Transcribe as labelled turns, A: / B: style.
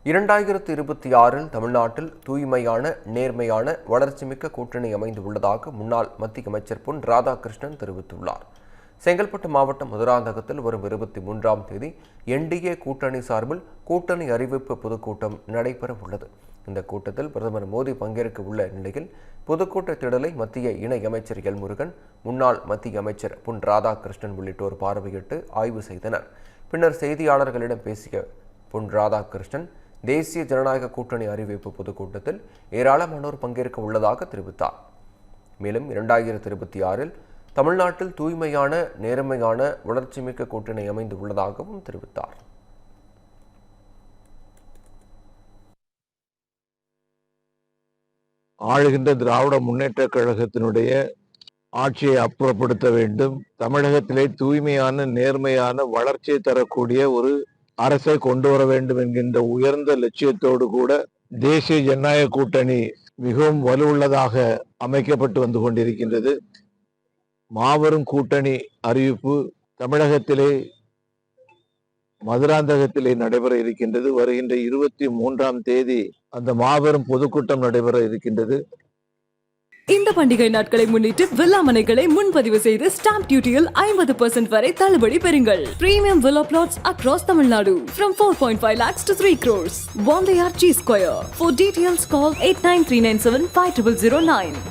A: 2026 தமிழ்நாட்டில் தூய்மையான, நேர்மையான, வளர்ச்சிமிக்க கூட்டணி அமைந்துள்ளதாக முன்னாள் மத்திய அமைச்சர் பொன் ராதாகிருஷ்ணன் தெரிவித்துள்ளார். செங்கல்பட்டு மாவட்டம் மதுராந்தகத்தில் வரும் 23ஆம் தேதி NDA கூட்டணி சார்பில் கூட்டணி அறிவிப்பு பொதுக்கூட்டம் நடைபெற உள்ளது. இந்த கூட்டத்தில் பிரதமர் மோடி பங்கேற்க உள்ள நிலையில் பொதுக்கூட்ட திடலை மத்திய இணை அமைச்சர் எல் முருகன், முன்னாள் மத்திய அமைச்சர் பொன் ராதாகிருஷ்ணன் உள்ளிட்டோர் பார்வையிட்டு ஆய்வு செய்தனர். பின்னர் செய்தியாளர்களிடம் பேசிய பொன் ராதாகிருஷ்ணன், தேசிய ஜனநாயக கூட்டணி அறிவிப்பு பொதுக்கூட்டத்தில் ஏராளமானோர் பங்கேற்க உள்ளதாக தெரிவித்தார். மேலும் 2026 தமிழ்நாட்டில் தூய்மையான, நேர்மையான, வளர்ச்சிமிக்க கூட்டணி அமைந்து உள்ளதாகவும் தெரிவித்தார்.
B: ஆளுகின்ற திராவிட முன்னேற்ற கழகத்தினுடைய ஆட்சியை அப்புறப்படுத்த வேண்டும். தமிழகத்திலே தூய்மையான, நேர்மையான, வளர்ச்சியை தரக்கூடிய ஒரு அரசை கொண்டு வர வேண்டும் என்கின்ற உயர்ந்த லட்சியத்தோடு கூட தேசிய ஜனநாயக கூட்டணி மிகவும் வலுவுள்ளதாக அமைக்கப்பட்டு வந்து கொண்டிருக்கின்றது. மாபெரும் கூட்டணி அறிவிப்பு தமிழகத்திலே மதுராந்தகத்திலே நடைபெற இருக்கின்றது. வருகின்ற 23ஆம் தேதி அந்த மாபெரும் பொதுக்கூட்டம் நடைபெற இருக்கின்றது.
C: இந்த பண்டிகை நாட்களை முன்னிட்டு வில்லா மனைகளை முன்பதிவு செய்து ஸ்டாம்ப் டியூட்டியில் 50% வரை தள்ளுபடி பெறுங்கள். Premium villa plots across Tamil Nadu from 4.5 lakhs to 3 crores. Wandeyar G Square. For details call 89397 5009.